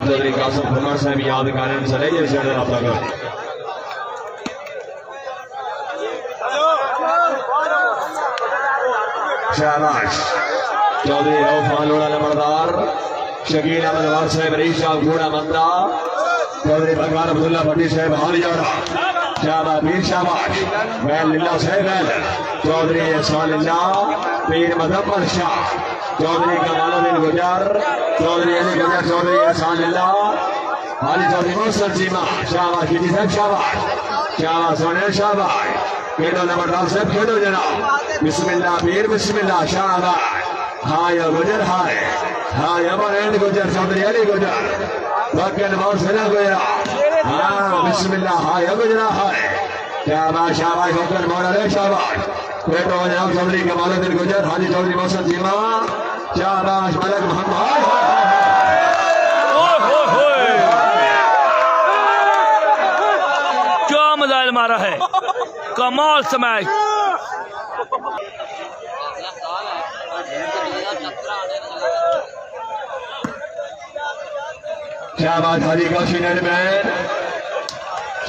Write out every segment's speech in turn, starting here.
चौधरी कासिम फरमान साहब याद करें चले जाए शेर रब्ता कर शाबाश चौधरी रऊफान लोड़ा नंबरदार शकील अहमद वार साहब रईस साहब घोड़ा मंदा चौधरी बकार अब्दुल्ला भट्टी साहब हाल जोड़ा शाबाश पीर शाबाश वैल लिल्ला साहब वैल चौधरी एहसान लिल्ला पीर मदम्मर शाह चौधरी कमालुद्दीन गुजर चौधरी अली गुजर चौधरी एहसान लिल्ला हाली चौधरी मोहसिन चीमा शाबाश कीदी साहब शाबाश शाबाश सोने शाबाश खेलो नंबरदार साहब खेलो जनाब बिस्मिल्लाह पीर बिस्मिल्लाह शाबाश हाँ या गुजर हाय हाँ यमन गुजर चौधरी अली गुजर बकन मौत सना गुजर हाँ बिस्मिल्लाह हाँ या गुजरा हाय शाबाश शाबाश बकन मौला शाबाश बेटो जनाब चौधरी कमालुद्दीन गुजर हाजी चौधरी मोहसिन चीमा शाबाश मलक मोहम्मद क्या मजाइल मारा है कमाल समाज शाबाश हाजी काशी नैनमैन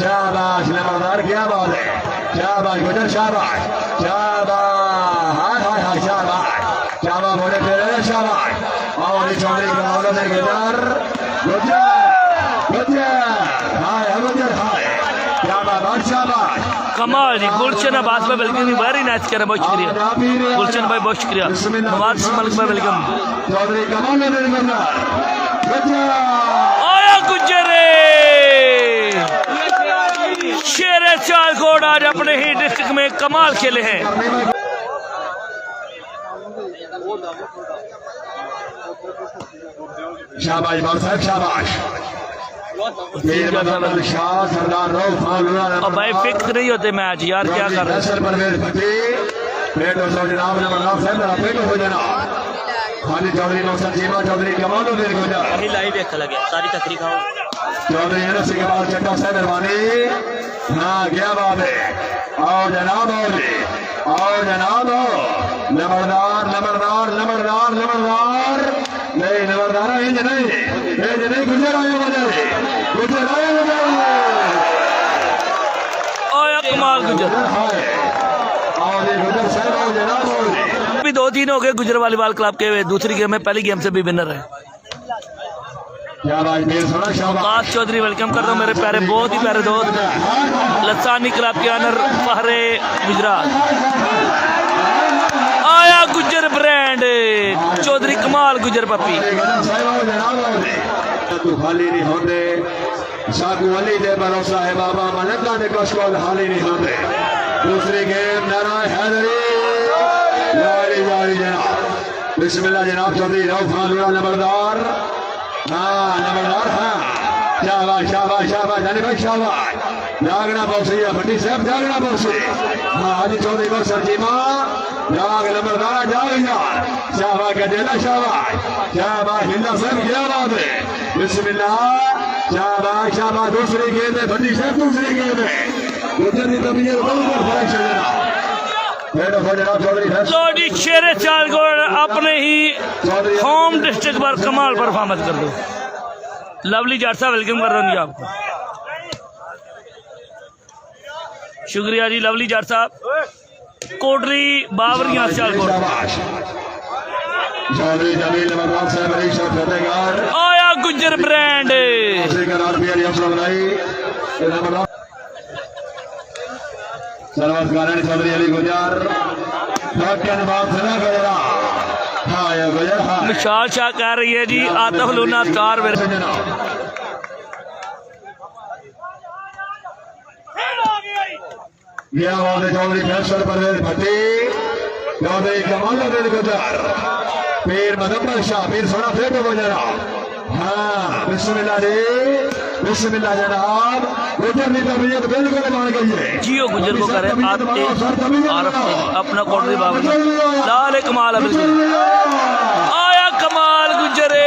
शाबाश नंबरदार क्या बात है शाबाश गुजर शाबाश शाबाश हाय हाय हाय शाबाश शाबाश बोले तेरे शाबाश और चौधरी कमालुद्दीन गुजर गुजर गुजर हाय गुजर हाय शाबाश शाबाश कमाल जी गुलशन अब्बास भाई वेलकम वेरी नाइस कर बहुत शुक्रिया गुलशन भाई बहुत शुक्रिया नवाज मलिक भाई वेलकम चौधरी कमालुद्दीन गुजर आया गुजरे शेरे सियालकोट आज अपने ही डिस्ट्रिक्ट में कमाल खेले हैं शाबाश बाबू साहब शाबाश अब भाई फिक्स नहीं होते मैच यार क्या कर रहे हैं हाजी चौधरी मोहसिन चीमा चौधरी कमालुद्दीन गुजर अभी लाइव देख लगे सारी तकरीर खाओ चौधरी अनस इकबाल चड्ढा साहब मेहरबानी हाँ क्या बात है आओ जनाब आओ जनाब नंबरदार नंबरदार नंबरदार नंबरदार नहीं नंबरदार इंज नहीं गुजर आए गुजर आए आया कमाल गुजर गुजर साहब आओ जनाब अभी 2-3 हो गए गुजर वालीबाल क्लब के दूसरी गेम में पहली गेम से भी विनर है काश चौधरी वेलकम कर दो मेरे प्यारे बहुत ही प्यारे दोस्त लसानी क्लब के ऑनर फहरे गुजरात आया गुजर ब्रांड चौधरी कमाल गुजर पप्पी खाली नहीं होते साकू अली दे भरोसा है बाबा मलका ने कशकोल खाली नहीं होते दूसरी गेम नाराय हैदरी जारी जारी जनाब बिस्मिल्लाह जनाब चौधरी रऊफान लोड़ा नंबरदार हाँ नंबरदार हाँ शाबाश शाबाश शाबाश जाने भाई शाबाश जागना बॉक्सी है भट्टी साहब जागना बॉक्सी हाँ हाजी चौधरी मोहसिन चीमा जाग नंबरदार जाग यार शाबाश का देना शाबाश शाबाश हिंदा साहब क्या बात है बिस्मिल्लाह शाबाश शाबाश दूसरी गेंद है भट्टी साहब दूसरी गेंद है गुजर की तबीयत बहुत फर्क है चौधरी शेरे सियालकोट अपने ही होम डिस्ट्रिक्ट पर कमाल परफॉर्मेंस कर दो लवली जाट साहब वेलकम कर रहा हूँ आपको शुक्रिया जी लवली जाट साहब कोटरी बावरिया सियालकोट आया गुजर ब्रांड चौधरी अली गुजर विशाल शाह कह रही है जी आतफ लूना स्टार चौधरी फैसल परवेज भट्टी चौधरी कमालुद्दीन गुजर पीर मदम्मर शाह पीर सोना फेट गुजर हाँ बिस्मिल्लाह जी बिस्मिल्लाह जनाब गुजर की तबीयत बिल्कुल मान गई है जियो गुजर को करे अपना कोटरी बाबू लाल कमाल है बिल्कुल आया कमाल गुजरे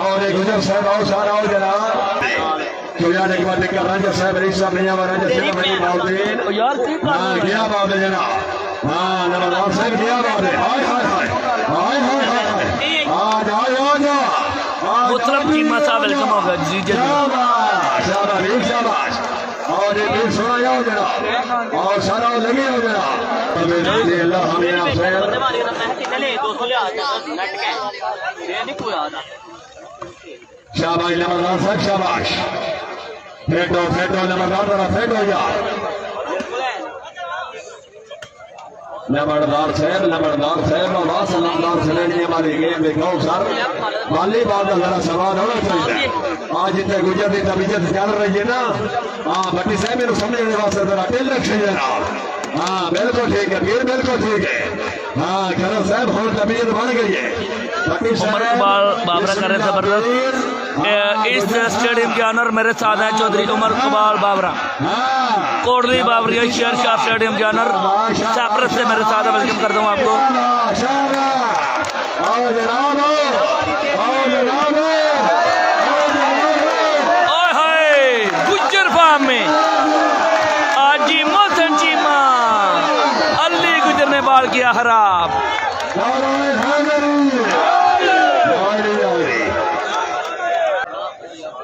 और गुजर साहब आओ सारा आओ जनाब चौयान एक बार निकल राजा साहब रिक्शा नहीं आवा राजा साहब नहीं बाउद्दीन हाँ क्या बात है जनाब हाँ नंबरदार साहब क्या बात है हाय हाय हाय हाय हाय हाय आज आज आज मुतलब चीमा साहब वेलकम होगा जी जी शाबाश शाबाश वीर शाबाश और ये वीर सोना जाओ जनाब और सारा लगे हो जनाब अल्लाह हमें आपसे शाबाश नंबरदार साहब शाबाश फेटो फेटो नंबरदार जरा फेटो यार नंबरदार साहब आवाज नंबरदार से लेनी हमारी गेम देखो सर माली बात का जरा सवाल होना चाहिए आज इतने गुजर की तबीयत चल रही है ना हाँ भट्टी साहब मेरे समझने वास्ते जरा दिल रखे जनाब हाँ बिल्कुल ठीक है फिर बिल्कुल ठीक है हाँ खरब साहब और तबीयत बढ़ गई है भट्टी उमर इकबाल बाबरा कर रहे जबरदस्त इस स्टेडियम के ऑनर मेरे साथ हैं चौधरी उमर इकबाल बाबरा कोटली बाबरिया शेर शाह स्टेडियम के ऑनर साप्रत से मेरे साथ वेलकम करता हूँ आपको ओए हाय गुज्जर फार्म में आजी मोहसन चीमा अली गुज्जर ने बाल किया खराब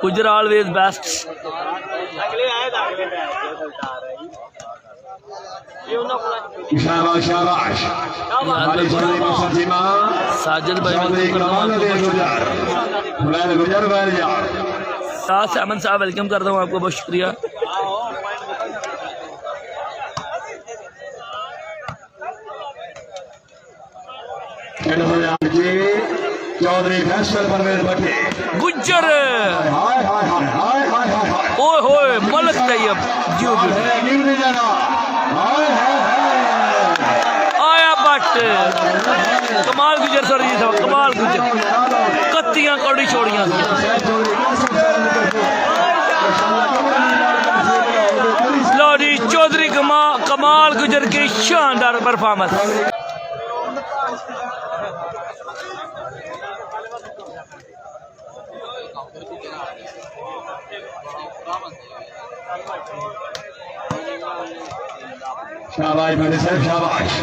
गुज्जर ऑलवेज बेस्ट शाबाश शाबाश साजिद भाई अमन साहब वेलकम करता हूँ आपको बहुत शुक्रिया चौधरी फैसल परवेज भट्टी गुज्जर हाय हाय हाय हाय हाय हाय हाय ओए होए मलक तैयब जियो आया बट कमाल गुजर सर जी साहब कमाल गुजर कत्तियां कौड़ी छोड़ियां लो जी चौधरी कमाल गुजर की शानदार परफॉर्मेंस शाबाश भट्टी साहब शाबाश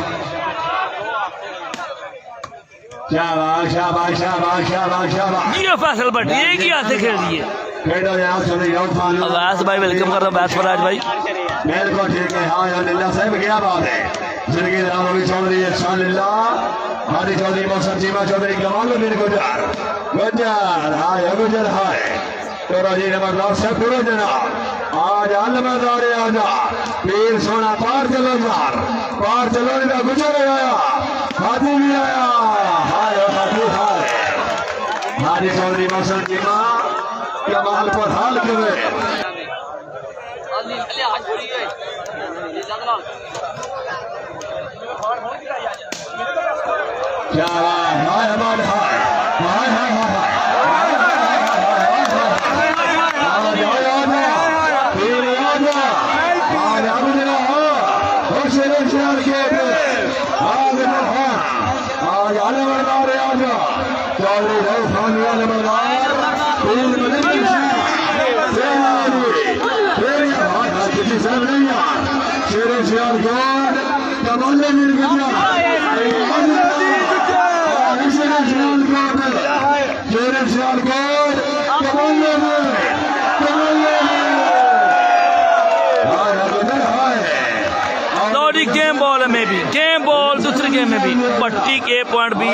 शाबाश शाबाश शाबाश शाबाश शाबाश जियो फैसल भट्टी एक ही हाथ से खेल दिए अवैस भाई वेलकम कर रहा हूँ बैस फराज भाई बिल्कुल ठीक है हाँ अल्लाह साहब क्या बात है जिंदगी राम चौधरी हादी चौधरी मोहसन चीमा चौधरी कमाल गुजर गुजर हाय गुजर हाय तो जी नंबरदार साहब पूरा जनाब आज आलमदार आजा पीर सोना पार चलो यार पार चलो नहीं गुजर आया हादी भी आया हाय हादी हाय हादी चौधरी मोहसन चीमा कमाल पर हाल करे क्या हाय हमारे हाय हाय हाय हाय गेम बॉल में भी गेम बॉल दूसरे गेम में भी पट्टी के पॉइंट भी